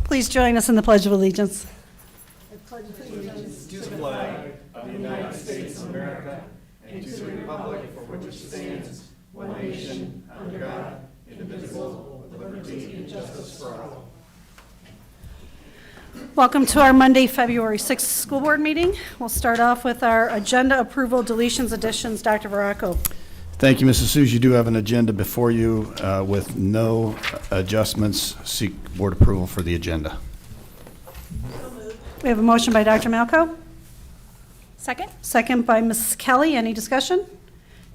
Please join us in the Pledge of Allegiance. Welcome to our Monday, February 6th school board meeting. We'll start off with our agenda approval, deletions, additions. Dr. Veraco. Thank you, Mrs. Suze. You do have an agenda before you with no adjustments. Seek board approval for the agenda. We have a motion by Dr. Malco. Second? Second by Mrs. Kelly. Any discussion?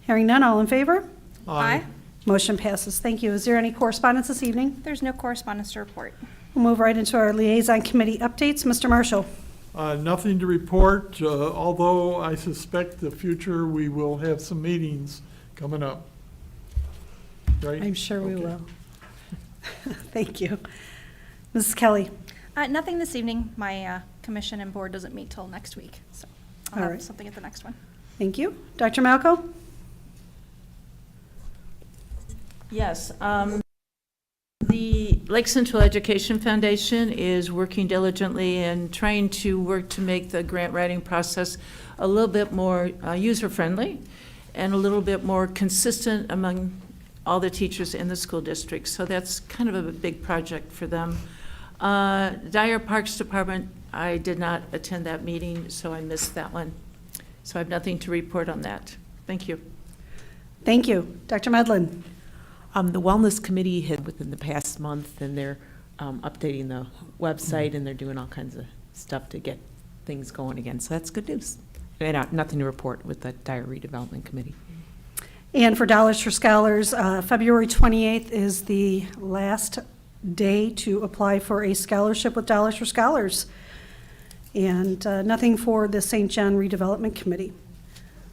Hearing none, all in favor? Aye. Motion passes. Thank you. Is there any correspondence this evening? There's no correspondence to report. We'll move right into our liaison committee updates. Mr. Marshall. Nothing to report, although I suspect the future we will have some meetings coming up. Right? I'm sure we Okay. will. Thank you. Mrs. Kelly. Nothing this evening. My commission and board doesn't meet till next week, so I'll All have right. something at the next one. Thank you. Dr. Malco. Yes. The Lake Central Education Foundation is working diligently and trying to work to make the grant writing process a little bit more user-friendly and a little bit more consistent among all the teachers in the school district. So that's kind of a big project for them. Dyer Parks Department, I did not attend that meeting, so I missed that one. So I have nothing to report on that. Thank you. Thank you. Dr. Medlin. The Wellness Committee had within the past month, and they're updating the website, and they're doing all kinds of stuff to get things going again. So that's good news. And nothing to report with the Dyer Redevelopment Committee. And for Dollars for Scholars, February 28th is the last day to apply for a scholarship with Dollars for Scholars. And nothing for the St. John Redevelopment Committee.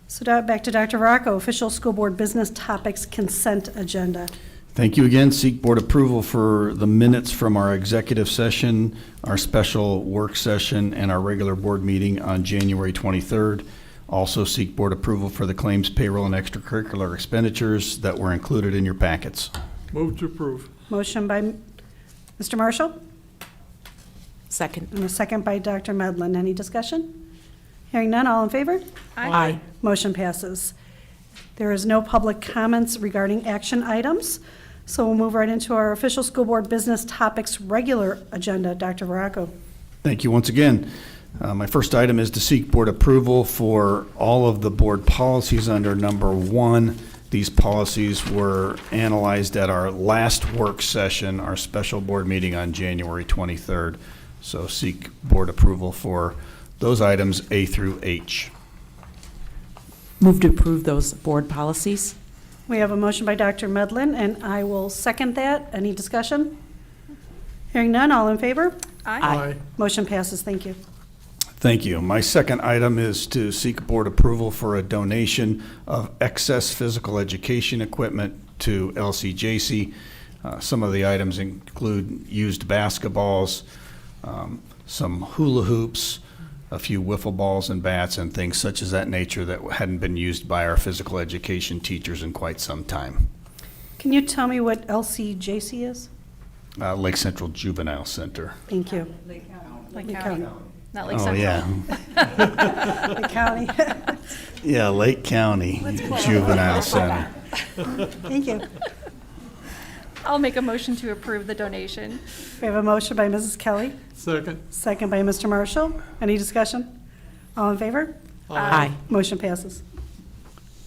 So back to Dr. Veraco, official school board business topics consent agenda. Thank you again. Seek board approval for the minutes from our executive session, our special work session, and our regular board meeting on January 23rd. Also seek board approval for the claims, payroll, and extracurricular expenditures that were included in your packets. Move to approve. Motion by Mr. Marshall Second. and a second by Dr. Medlin. Any discussion? Hearing none, all in favor? Aye. Motion passes. There is no public comments regarding action items, so we'll move right into our official school board business topics regular agenda. Dr. Veraco. Thank you once again. My first item is to seek board approval for all of the board policies under number 1. These policies were analyzed at our last work session, our special board meeting on January 23rd. So seek board approval for those items A through H. Move to approve those board policies. We have a motion by Dr. Medlin, and I will second that. Any discussion? Hearing none, all in favor? Aye. Motion passes. Thank you. Thank you. My second item is to seek board approval for a donation of excess physical education equipment to LCJC. Some of the items include used basketballs, some hula hoops, a few wiffle balls and bats, and things such as that nature that hadn't been used by our physical education teachers in quite some time. Can you tell me what LCJC is? Lake Central Juvenile Center. Thank you. Lake Lake County. County. Not Lake Oh, Central. yeah. Lake County. Yeah, Lake County Juvenile Center. Thank you. I'll make a motion to approve the donation. We have a motion by Mrs. Kelly, Second. second by Mr. Marshall. Any discussion? All in favor? Aye. Motion passes.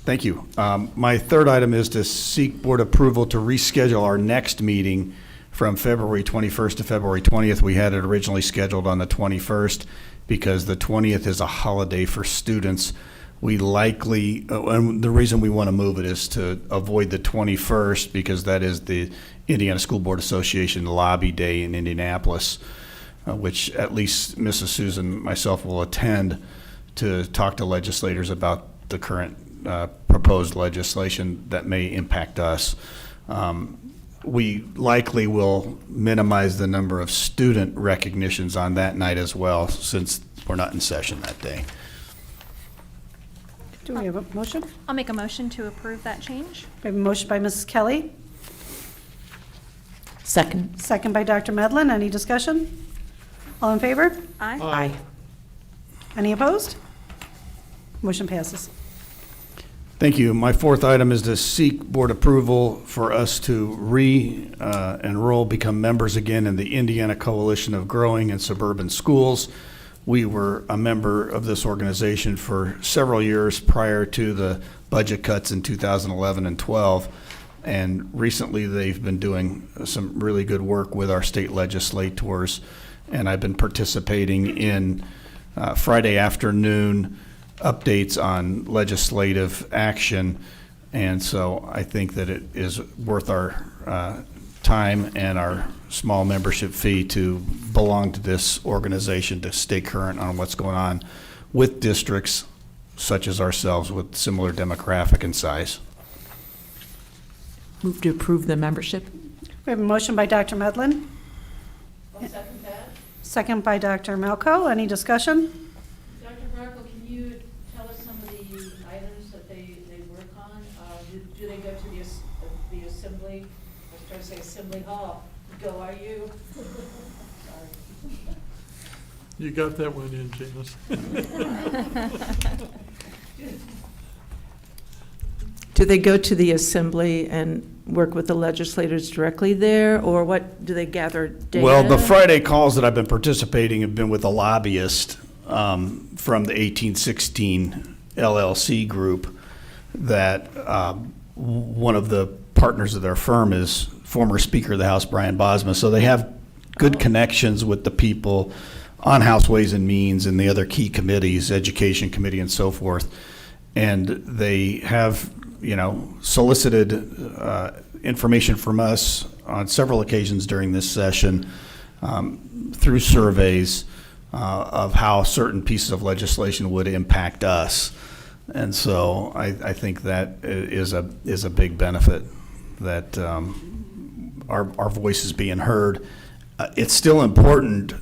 Thank you. My third item is to seek board approval to reschedule our next meeting from February 21st to February 20th. We had it originally scheduled on the 21st because the 20th is a holiday for students. We likely, and the reason we want to move it is to avoid the 21st because that is the Indiana School Board Association Lobby Day in Indianapolis, which at least Mrs. Susan and myself will attend to talk to legislators about the current proposed legislation that may impact us. We likely will minimize the number of student recognitions on that night as well, since we're not in session that day. Do we have a motion? I'll make a motion to approve that change. We have a motion by Mrs. Kelly, Second. Second by Dr. Medlin. Any discussion? All in favor? Aye. Aye. Any opposed? Motion passes. Thank you. My fourth item is to seek board approval for us to re-enroll, become members again in the Indiana Coalition of Growing and Suburban Schools. We were a member of this organization for several years prior to the budget cuts in 2011 and 12. And recently, they've been doing some really good work with our state legislators. And I've been participating in Friday afternoon updates on legislative action. And so I think that it is worth our time and our small membership fee to belong to this organization to stay current on what's going on with districts such as ourselves with similar demographic and size. Move to approve the membership. We have a motion by Dr. Medlin. Second by Dr. Malco. Any discussion? Dr. Marco, can you tell us some of the items that they work on? Do they go to the assembly, I was trying to say assembly hall, go are you? Sorry. You got that one in, Janice. Do they go to the assembly and work with the legislators directly there, or what, do they gather data? Well, the Friday calls that I've been participating have been with a lobbyist from the 1816 LLC group that one of the partners of their firm is former Speaker of the House, Brian Bosma. So they have good connections with the people on House Ways and Means and the other key committees, Education Committee and so forth. And they have, solicited information from us on several occasions during this session through surveys of how certain pieces of legislation would impact us. And so I think that is a big benefit that our voice is being heard. It's still important,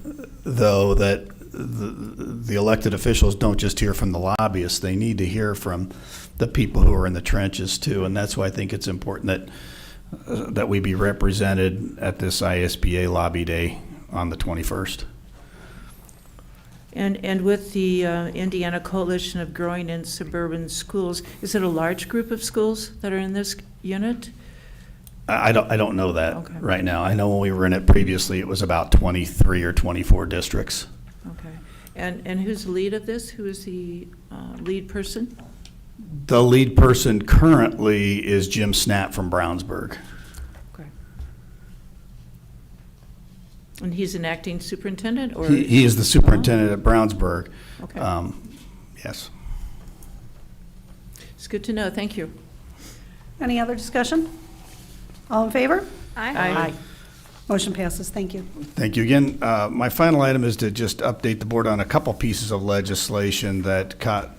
though, that the elected officials don't just hear from the lobbyists. They need to hear from the people who are in the trenches, too. And that's why I think it's important that we be represented at this ISBA Lobby Day on the 21st. And with the Indiana Coalition of Growing and Suburban Schools, is it a large group of schools that are in this unit? I don't know that Okay. right now. I know when we were in it previously, it was about 23 or 24 districts. Okay. And who's the lead of this? Who is the lead person? The lead person currently is Jim Snap from Brownsburg. Okay. And he's an acting superintendent, or? He is the superintendent at Brownsburg. Okay. Yes. It's good to know. Thank you. Any other discussion? All in favor? Aye. Motion passes. Thank you. Thank you again. My final item is to just update the board on a couple pieces of legislation that caught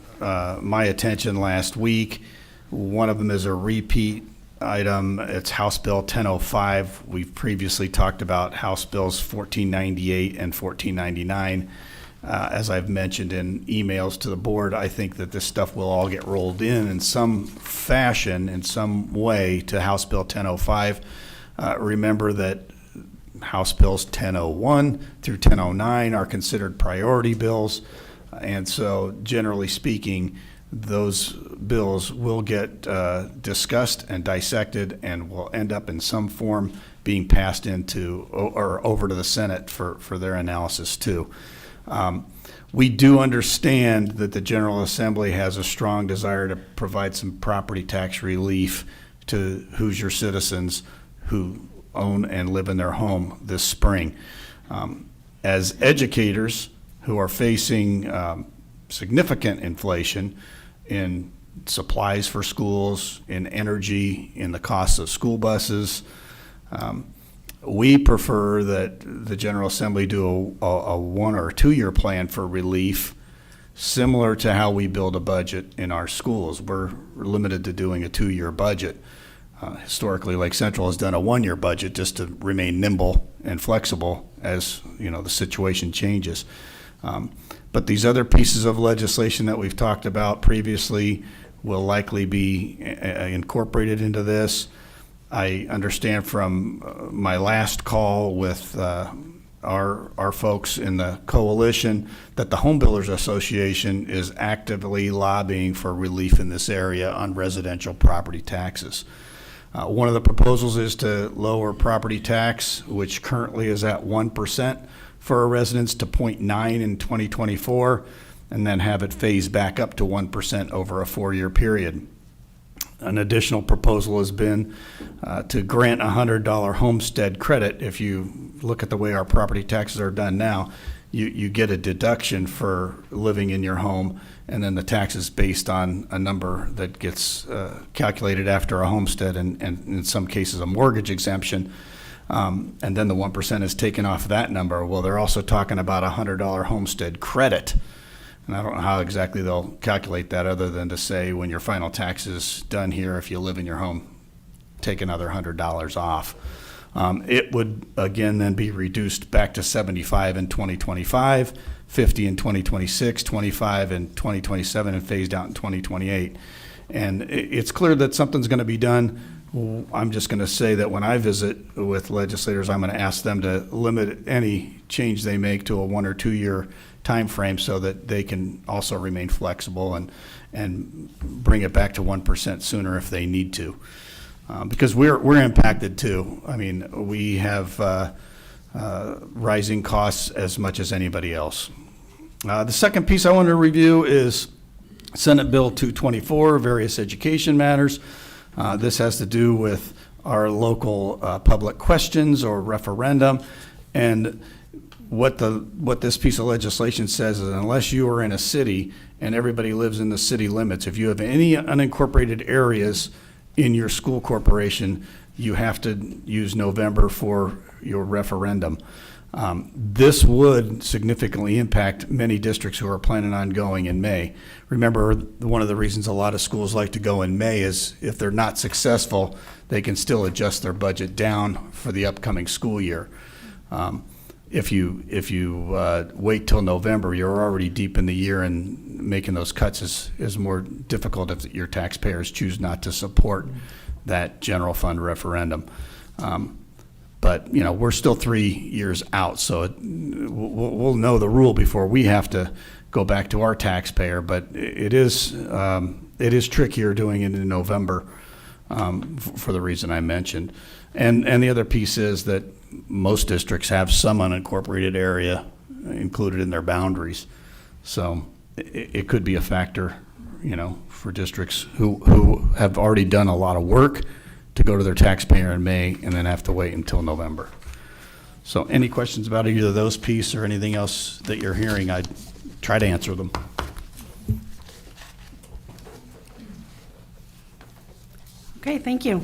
my attention last week. One of them is a repeat item. It's House Bill 1005. We've previously talked about House Bills 1498 and 1499. As I've mentioned in emails to the board, I think that this stuff will all get rolled in some fashion, in some way, to House Bill 1005. Remember that House Bills 1001 through 1009 are considered priority bills. And so, generally speaking, those bills will get discussed and dissected and will end up in some form being passed into or over to the Senate for their analysis too. We do understand that the General Assembly has a strong desire to provide some property tax relief to Hoosier citizens who own and live in their home this spring. As educators who are facing significant inflation in supplies for schools, in energy, in the costs of school buses, we prefer that the General Assembly do a 1 or 2 year plan for relief, similar to how we build a budget in our schools. We're limited to doing a 2-year budget. Historically, Lake Central has done a 1-year budget just to remain nimble and flexible as the situation changes. But these other pieces of legislation that we've talked about previously will likely be incorporated into this. I understand from my last call with our folks in the coalition that the Home Builders Association is actively lobbying for relief in this area on residential property taxes. One of the proposals is to lower property tax, which currently is at 1% for our residents, to 0.9 in 2024, and then have it phase back up to 1% over a 4-year period. An additional proposal has been to grant a $100 homestead credit. If you look at the way our property taxes are done now, you get a deduction for living in your home, and then the tax is based on a number that gets calculated after a homestead and in some cases a mortgage exemption. And then the 1% is taken off that number. Well, they're also talking about a $100 homestead credit. And I don't know how exactly they'll calculate that other than to say when your final tax is done here, if you live in your home, take another $100 off. It would, again, then be reduced back to 75 in 2025, 50 in 2026, 25 in 2027, and phased out in 2028. And it's clear that something's going to be done. I'm just going to say that when I visit with legislators, I'm going to ask them to limit any change they make to a 1 or 2 year time frame so that they can also remain flexible and bring it back to 1% sooner if they need to. Because we're impacted too. I mean, we have rising costs as much as anybody else. The second piece I want to review is Senate Bill 224, various education matters. This has to do with our local public questions or referendum. And what this piece of legislation says is unless you are in a city and everybody lives in the city limits, if you have any unincorporated areas in your school corporation, you have to use November for your referendum. This would significantly impact many districts who are planning on going in May. Remember, one of the reasons a lot of schools like to go in May is if they're not successful, they can still adjust their budget down for the upcoming school year. If you wait till November, you're already deep in the year, and making those cuts is more difficult if your taxpayers choose not to support that general fund referendum. But we're still 3 years out, so we'll know the rule before we have to go back to our taxpayer. But it is trickier doing it in November for the reason I mentioned. And the other piece is that most districts have some unincorporated area included in their boundaries. So it could be a factor, for districts who have already done a lot of work to go to their taxpayer in May and then have to wait until November. So any questions about either of those pieces or anything else that you're hearing, I'd try to answer them. Okay, thank you.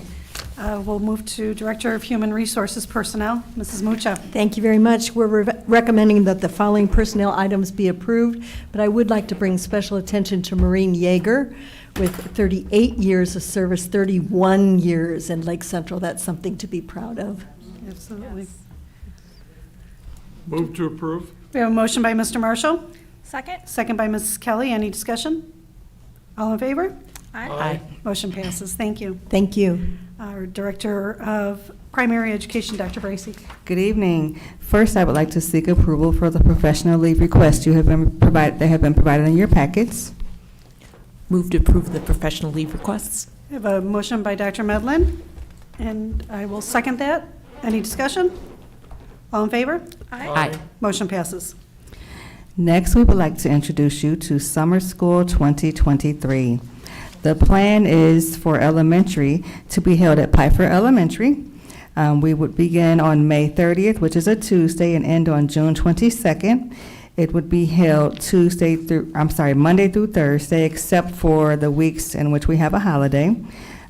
We'll move to Director of Human Resources Personnel, Mrs. Mucha. Thank you very much. We're recommending that the following personnel items be approved, but I would like to bring special attention to Maureen Yeager with 38 years of service, 31 years in Lake Central. That's something to be proud of. Absolutely. Move to approve. We have a motion by Mr. Marshall, Second? second by Mrs. Kelly. Any discussion? All in favor? Aye. Motion passes. Thank you. Thank you. Our Director of Primary Education, Dr. Bracy. Good evening. First, I would like to seek approval for the professional leave requests that have been provided in your packets. Move to approve the professional leave requests. We have a motion by Dr. Medlin, and I will second that. Any discussion? All in favor? Aye. Motion passes. Next, we would like to introduce you to Summer School 2023. The plan is for elementary to be held at Pfeiffer Elementary. We would begin on May 30th, which is a Tuesday, and end on June 22nd. It would be held Monday through Thursday, except for the weeks in which we have a holiday.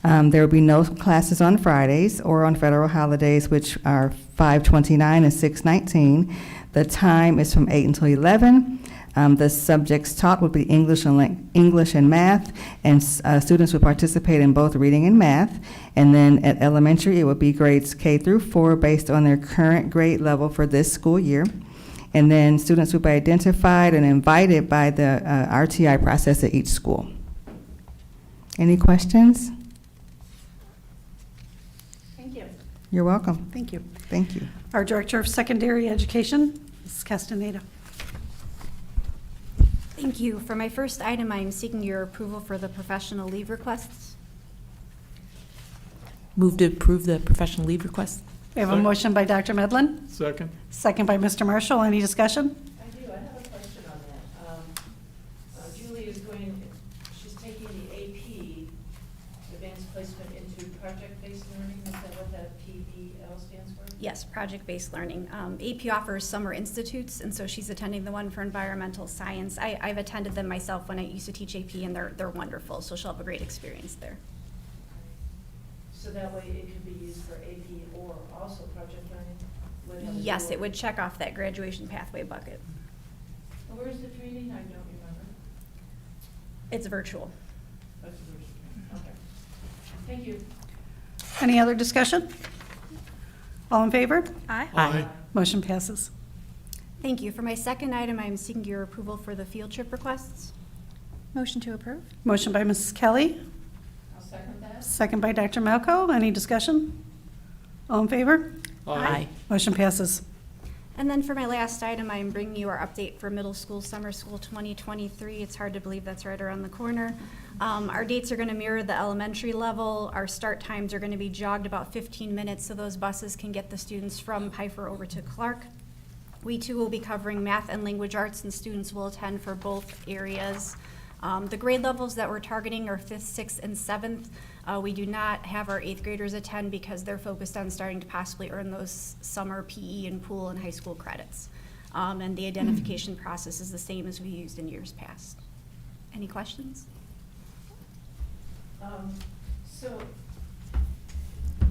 There will be no classes on Fridays or on federal holidays, which are 5/29 and 6/19. The time is from 8 until 11. The subjects taught would be English and math, and students would participate in both reading and math. And then at elementary, it would be grades K through 4 based on their current grade level for this school year. And then students would be identified and invited by the RTI process at each school. Any questions? you. You're welcome. Thank you. Thank you. Our Director of Secondary Education, Ms. Castaneda. Thank you. For my first item, I am seeking your approval for the professional leave requests. Move to approve the professional leave request? We have a Second. motion by Dr. Medlin, Second. second by Mr. Marshall. Any discussion? I do, I have a question on that. Julie is going, she's taking the AP, Advanced Placement into Project-Based Learning, is that what that PBL stands for? Yes, project-based learning. AP offers summer institutes, and so she's attending the one for environmental science. I've attended them myself when I used to teach AP, and they're wonderful, so she'll have a great experience there. So that way it could be used for AP or also project learning? Would have a Yes, dual- it would check off that graduation pathway bucket. And where's the training? I don't remember. It's virtual. That's the first training. Okay. Thank you. Any other discussion? All in favor? Aye. Aye. Motion passes. Thank you. For my second item, I am seeking your approval for the field trip requests. Motion to approve? Motion by Mrs. Kelly, I'll second that. second by Dr. Malco. Any discussion? All in favor? Aye. Motion passes. And then for my last item, I am bringing you our update for middle school, summer school 2023. It's hard to believe that's right around the corner. Our dates are going to mirror the elementary level. Our start times are going to be jogged about 15 minutes, so those buses can get the students from Pfeiffer over to Clark. We too will be covering math and language arts, and students will attend for both areas. The grade levels that we're targeting are 5th, 6th, and 7th. We do not have our 8th graders attend because they're focused on starting to possibly earn those summer PE and pool and high school credits. And the identification process is the same as we used in years past. Any questions? So,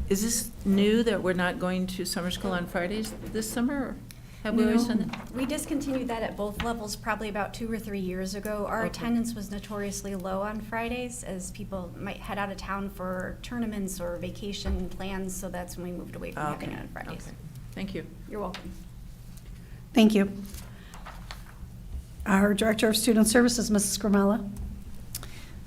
is this new that we're not going to summer school on Fridays this summer? Or have we always done that? We discontinued that at both levels probably about 2 or 3 years ago. Our Okay. attendance was notoriously low on Fridays as people might head out of town for tournaments or vacation plans, so that's when we moved away from having it on Fridays. Okay. Thank you. You're welcome. Thank you. Our Director of Student Services, Mrs. Gramella.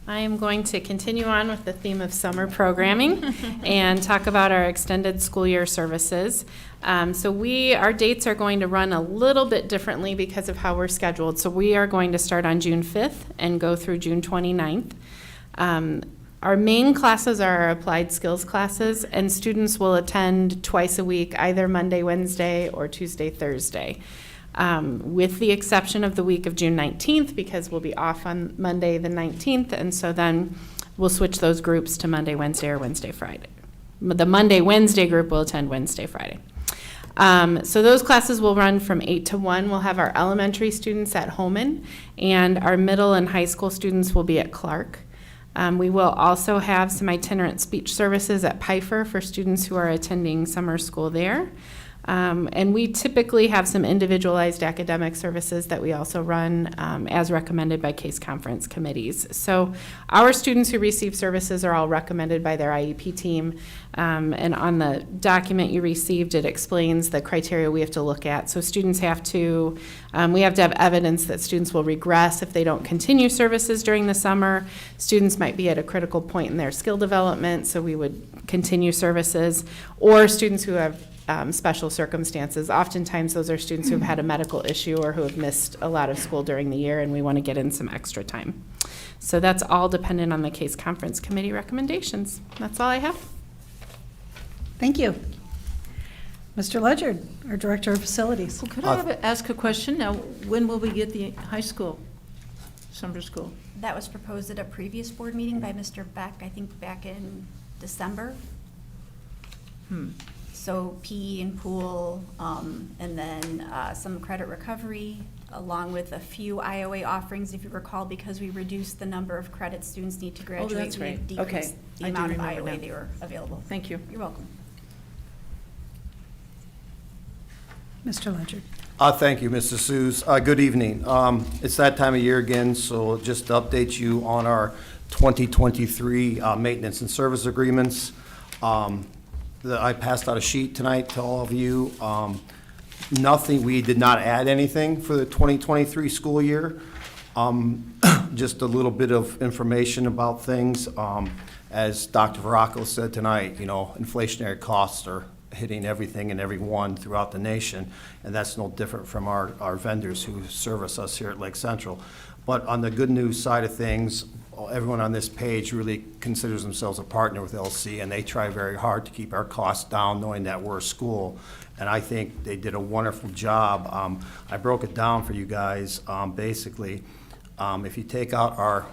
I am going to continue on with the theme of summer programming and talk about our extended school year services. Our dates are going to run a little bit differently because of how we're scheduled. So we are going to start on June 5th and go through June 29th. Our main classes are our applied skills classes, and students will attend twice a week, either Monday, Wednesday, or Tuesday, Thursday. With the exception of the week of June 19th, because we'll be off on Monday the 19th, and so then we'll switch those groups to Monday, Wednesday, or Wednesday, Friday. The Monday, Wednesday group will attend Wednesday, Friday. So those classes will run from 8 to 1. We'll have our elementary students at Holman, and our middle and high school students will be at Clark. We will also have some itinerant speech services at Pfeiffer for students who are attending summer school there. And we typically have some individualized academic services that we also run as recommended by case conference committees. So our students who receive services are all recommended by their IEP team. And on the document you received, it explains the criteria we have to look at. So students have to, we have to have evidence that students will regress if they don't continue services during the summer. Students might be at a critical point in their skill development, so we would continue services. Or students who have special circumstances. Oftentimes, those are students who have had a medical issue or who have missed a lot of school during the year, and we want to get in some extra time. So that's all dependent on the case conference committee recommendations. That's all I have. Thank you. Mr. Ledyard, our Director of Facilities. Well, could I ask a question? Now, when will we get the high school, summer school? That was proposed at a previous board meeting by Mr. Beck, I think back in December. So PE and pool, and then some credit recovery, along with a few IOA offerings, if you recall, because we reduced the number of credits students need to graduate. that's we have right. decreased Okay. the I do amount of remember IOA now. they were available. Thank you. You're welcome. Mr. Ledyard. Thank you, Mrs. Seuss. Good evening. It's that time of year again, so just to update you on our 2023 maintenance and service agreements. I passed out a sheet tonight to all of you. Nothing, we did not add anything for the 2023 school year. Just a little bit of information about things. as Dr. Veracco said tonight, you know, inflationary costs are hitting everything and everyone throughout the nation, and that's no different from our vendors who service us here at Lake Central. But on the good news side of things, everyone on this page really considers themselves a partner with LC, and they try very hard to keep our costs down, knowing that we're a school. And I think they did a wonderful job. I broke it down for you guys. Basically, if you take out our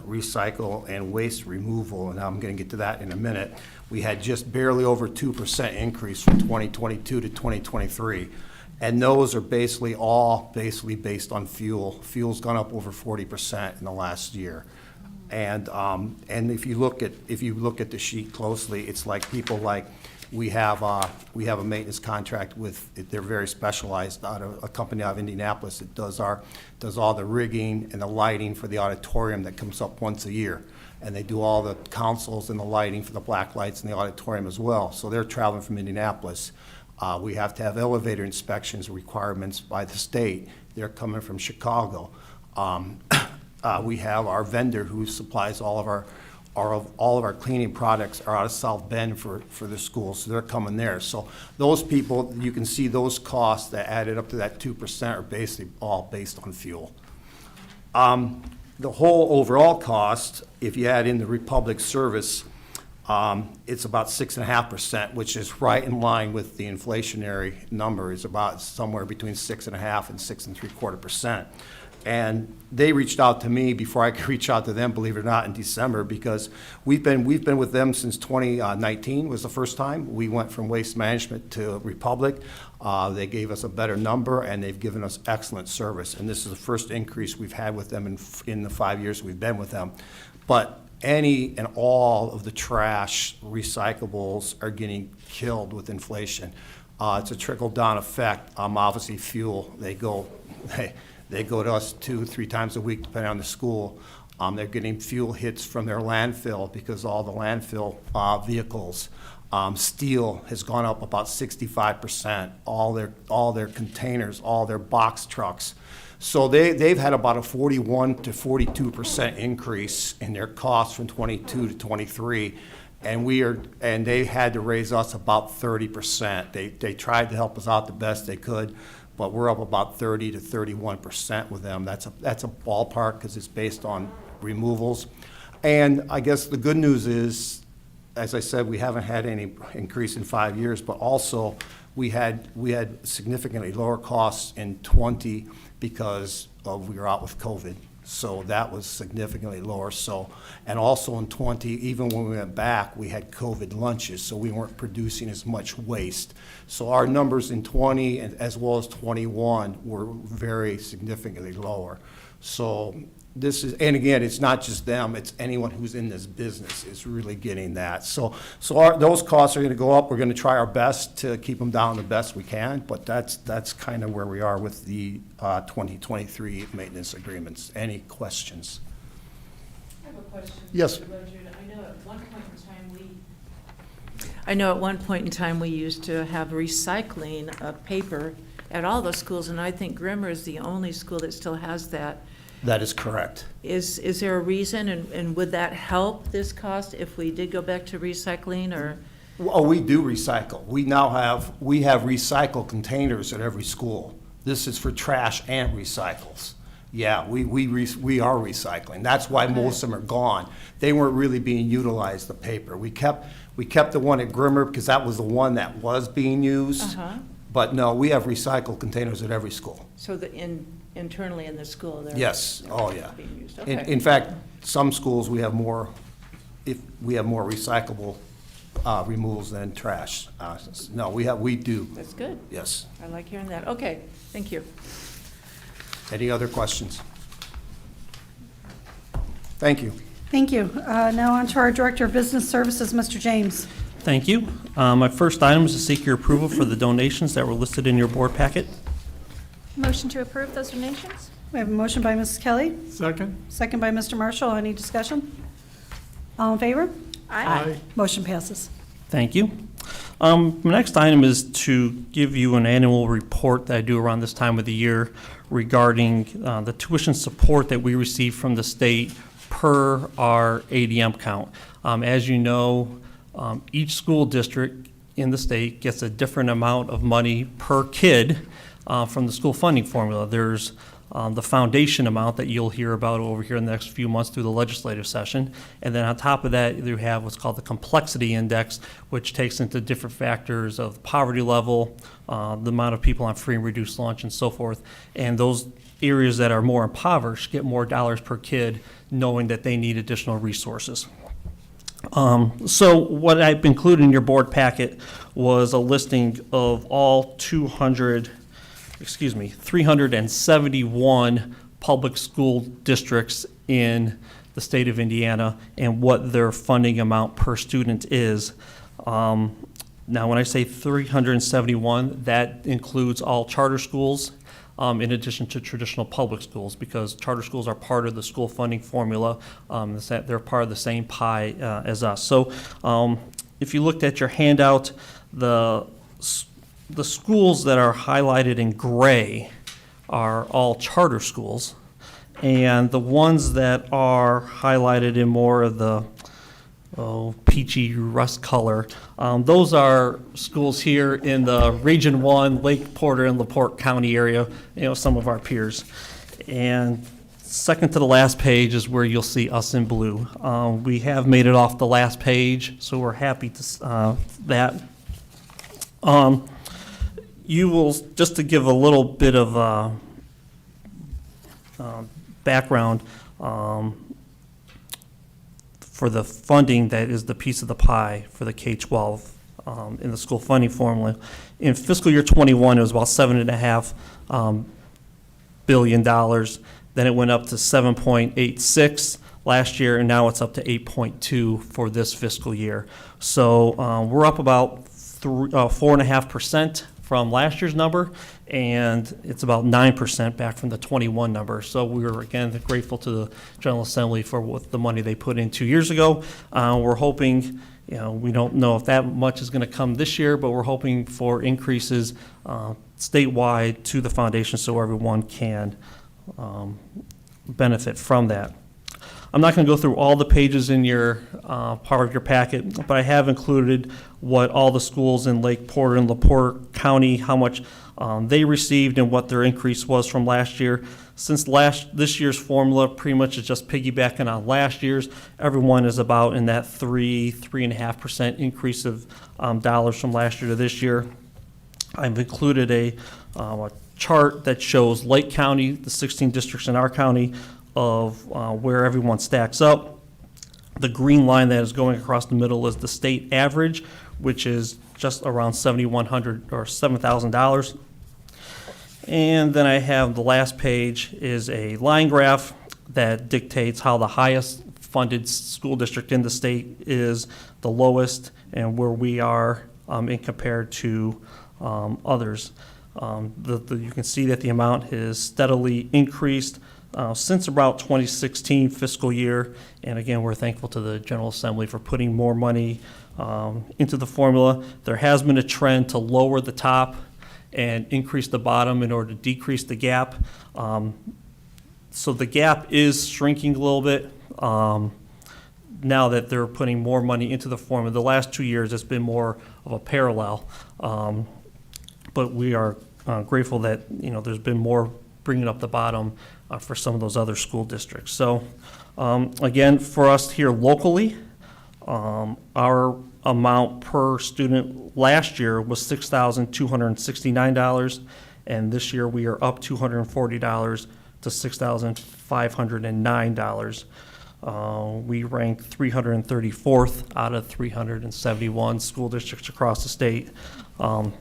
recycle and waste removal, and I'm going to get to that in a minute, we had just barely over 2% increase from 2022 to 2023. And those are basically all based on fuel. Fuel's gone up over 40% in the last year. And if you look at the sheet closely, it's like people like, we have a maintenance contract with, they're very specialized, out of a company out of Indianapolis that does all the rigging and the lighting for the auditorium that comes up once a year. And they do all the consoles and the lighting for the black lights in the auditorium as well. So they're traveling from Indianapolis. We have to have elevator inspections requirements by the state. They're coming from Chicago. We have our vendor who supplies all of our cleaning products are out of South Bend for the school, so they're coming there. So those people, you can see those costs that added up to that 2% are basically all based on fuel. The whole overall cost, if you add in the Republic service, it's about 6.5%, which is right in line with the inflationary number. It's about somewhere between 6.5% and 6.75%. And they reached out to me before I could reach out to them, believe it or not, in December, because we've been with them since 2019 was the first time. We went from Waste Management to Republic. They gave us a better number, and they've given us excellent service. And this is the first increase we've had with them in the 5 years we've been with them. But any and all of the trash recyclables are getting killed with inflation. It's a trickle-down effect. Obviously, fuel, they go to us 2-3 times a week, depending on the school. They're getting fuel hits from their landfill because all the landfill vehicles. Steel has gone up about 65%. All their containers, all their box trucks. So they've had about a 41 to 42% increase in their costs from 22 to 23. And they had to raise us about 30%. They tried to help us out the best they could, but we're up about 30 to 31% with them. That's a ballpark because it's based on removals. And I guess the good news is, as I said, we haven't had any increase in 5 years, but also we had significantly lower costs in 20 because we were out with COVID. So that was significantly lower. So, and also in 20, even when we went back, we had COVID lunches, so we weren't producing as much waste. So our numbers in 20 and as well as 21 were very significantly lower. So this is, and again, it's not just them, it's anyone who's in this business is really getting that. So those costs are going to go up. We're going to try our best to keep them down the best we can, but that's kind of where we are with the 2023 maintenance agreements. Any questions? I have a question. Yes. Mr. Ledyard. I know at one point in time we used to have recycling of paper at all the schools, and I think Grimmer is the only school that still has that. That is correct. Is there a reason, and would that help this cost if we did go back to recycling, or? Oh, we do recycle. We have recycle containers at every school. This is for trash and recycles. Yeah, we are recycling. That's why most of them are gone. They weren't really being utilized, the paper. We kept the one at Grimmer because that was the one that was being used. But no, we have recycled containers at every school. So internally in the school, they're. Yes, oh, yeah. Being used. Okay. In fact, some schools, we have more recyclable removals than trash. No, we do. That's good. Yes. I like hearing that. Okay, thank you. Any other questions? Thank you. Thank you. Now on to our Director of Business Services, Mr. James. Thank you. My first item is to seek your approval for the donations that were listed in your board packet. Motion to approve those donations? We have a motion by Mrs. Kelly, Second? second by Mr. Marshall. Any discussion? All in favor? Aye. Motion passes. Thank you. My next item is to give you an annual report that I do around this time of the year regarding the tuition support that we receive from the state per our ADM count. As you know, each school district in the state gets a different amount of money per kid from the school funding formula. There's the foundation amount that you'll hear about over here in the next few months through the legislative session. And then on top of that, you have what's called the complexity index, which takes into different factors of poverty level, the amount of people on free and reduced lunch and so forth. And those areas that are more impoverished get more dollars per kid, knowing that they need additional resources. So what I've included in your board packet was a listing of all 371 public school districts in the state of Indiana and what their funding amount per student is. Now, when I say 371, that includes all charter schools, in addition to traditional public schools, because charter schools are part of the school funding formula. They're part of the same pie as us. So if you looked at your handout, the schools that are highlighted in gray are all charter schools, and the ones that are highlighted in more of the peachy rust color, those are schools here in the Region 1, Lake Porter and LaPorte County area, some of our peers. And second to the last page is where you'll see us in blue. We have made it off the last page, so we're happy to that. You will, just to give a little bit of background, for the funding that is the piece of the pie for the K-12 in the school funding formula. In fiscal year 21, it was about $7.5 billion. Then it went up to 7.86 last year, and now it's up to 8.2 for this fiscal year. So we're up about 4.5% from last year's number, and it's about 9% back from the 21 number. So we were, again, grateful to the General Assembly for what the money they put in 2 years ago. We're hoping, we don't know if that much is going to come this year, but we're hoping for increases statewide to the foundation so everyone can benefit from that. I'm not going to go through all the pages in your part of your packet, but I have included what all the schools in Lake Porter and LaPorte County, how much they received and what their increase was from last year. Since this year's formula pretty much is just piggybacking on last year's, everyone is about in that 3.5% increase of dollars from last year to this year. I've included a chart that shows Lake County, the 16 districts in our county, of where everyone stacks up. The green line that is going across the middle is the state average, which is just around $7,100 or $7,000. And then I have the last page is a line graph that dictates how the highest funded school district in the state is the lowest and where we are in compared to others. You can see that the amount has steadily increased since about 2016 fiscal year, and again, we're thankful to the General Assembly for putting more money into the formula. There has been a trend to lower the top and increase the bottom in order to decrease the gap. So the gap is shrinking a little bit now that they're putting more money into the formula. The last 2 years, it's been more of a parallel, but we are grateful that there's been more bringing up the bottom for some of those other school districts. So again, for us here locally, our amount per student last year was $6,269, and this year we are up $240 to $6,509. We rank 334th out of 371 school districts across the state. On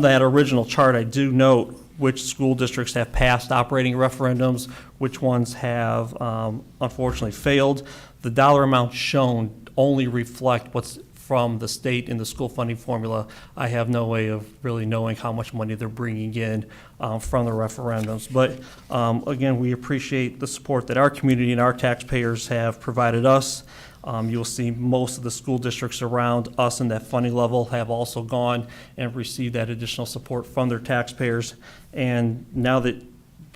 that original chart, I do note which school districts have passed operating referendums, which ones have unfortunately failed. The dollar amount shown only reflect what's from the state in the school funding formula. I have no way of really knowing how much money they're bringing in from the referendums. But again, we appreciate the support that our community and our taxpayers have provided us. You'll see most of the school districts around us in that funding level have also gone and received that additional support from their taxpayers. And now that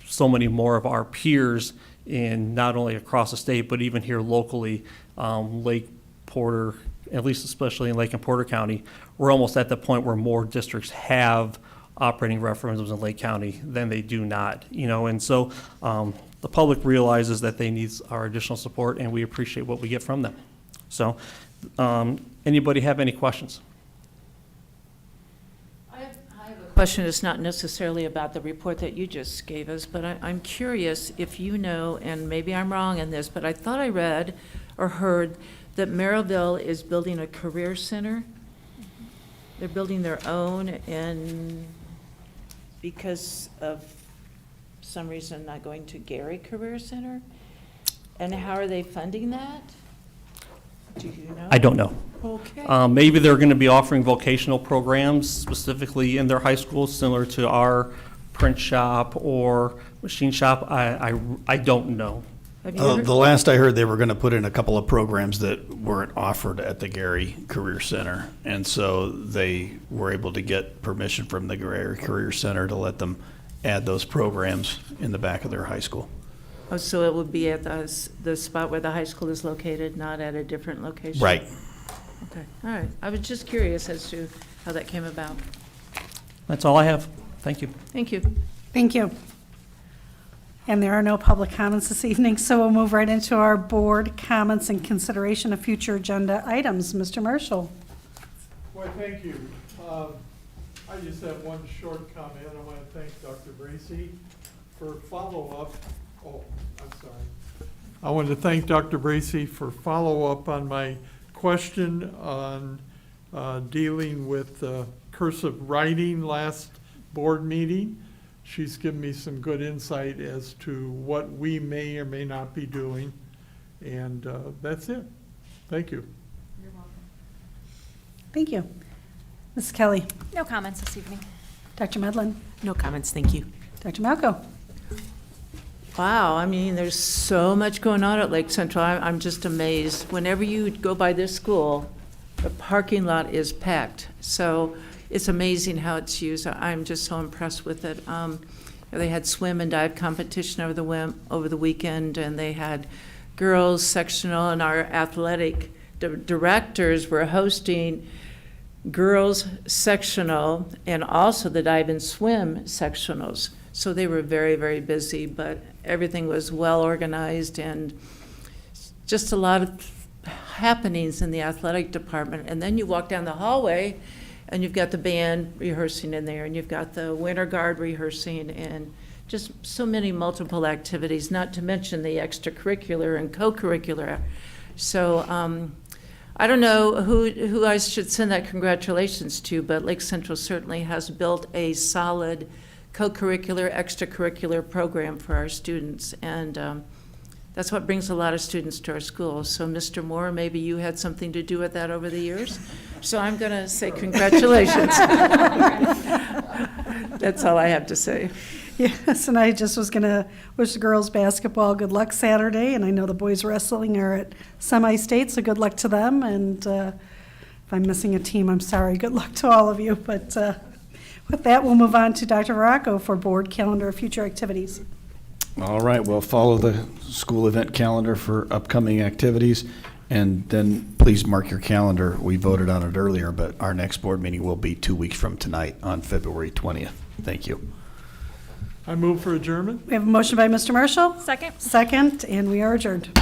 so many more of our peers in not only across the state, but even here locally, Lake Porter, at least especially in Lake and Porter County, we're almost at the point where more districts have operating referendums in Lake County than they do not, and so the public realizes that they need our additional support, and we appreciate what we get from them. So, anybody have any questions? I have a question that's not necessarily about the report that you just gave us, but I'm curious if you know, and maybe I'm wrong in this, but I thought I read or heard that Merrillville is building a career center. They're building their own, and because of some reason not going to Gary Career Center? And how are they funding that? Do you know? I don't know. Okay. Maybe they're going to be offering vocational programs specifically in their high schools, similar to our print shop or machine shop. I don't know. Have you heard? The last I heard, they were going to put in a couple of programs that weren't offered at the Gary Career Center. And so they were able to get permission from the Gary Career Center to let them add those programs in the back of their high school. Oh, so it would be at the spot where the high school is located, not at a different location? Right. Okay, all right. I was just curious as to how that came about. That's all I have. Thank you. Thank you. Thank you. And there are no public comments this evening, so we'll move right into our board comments and consideration of future agenda items. Mr. Marshall. Well, thank you. I just have one short comment. I want to thank Dr. Bracy for follow-up. Oh, I'm sorry. I want to thank Dr. Bracy for follow-up on my question on dealing with cursive writing last board meeting. She's given me some good insight as to what we may or may not be doing. And that's it. Thank you. Thank you. Ms. Kelly. No comments this evening. Dr. Medlin. No comments, thank you. Dr. Malco. Wow, I mean, there's so much going on at Lake Central. I'm just amazed. Whenever you go by this school, the parking lot is packed. So it's amazing how it's used. I'm just so impressed with it. They had swim and dive competition over the weekend, and they had girls sectional, and our athletic directors were hosting girls sectional and also the dive and swim sectionals. So they were very, very busy, but everything was well organized and just a lot of happenings in the athletic department. And then you walk down the hallway and you've got the band rehearsing in there, and you've got the winter guard rehearsing, and just so many multiple activities, not to mention the extracurricular and co-curricular. So I don't know who I should send that congratulations to, but Lake Central certainly has built a solid co-curricular, extracurricular program for our students, and that's what brings a lot of students to our school. So Mr. Moore, maybe you had something to do with that over the years. So I'm going to say congratulations. That's all I have to say. Yes, and I just was going to wish the girls basketball good luck Saturday, and I know the boys wrestling are at semi-state, so good luck to them. And if I'm missing a team, I'm sorry. Good luck to all of you. But with that, we'll move on to Dr. Varacco for board calendar of future activities. All right, we'll follow the school event calendar for upcoming activities, and then please mark your calendar. We voted on it earlier, but our next board meeting will be 2 weeks from tonight on February 20th. Thank you. I move for adjournment. We have a motion by Mr. Marshall. Second. Second, and we are adjourned.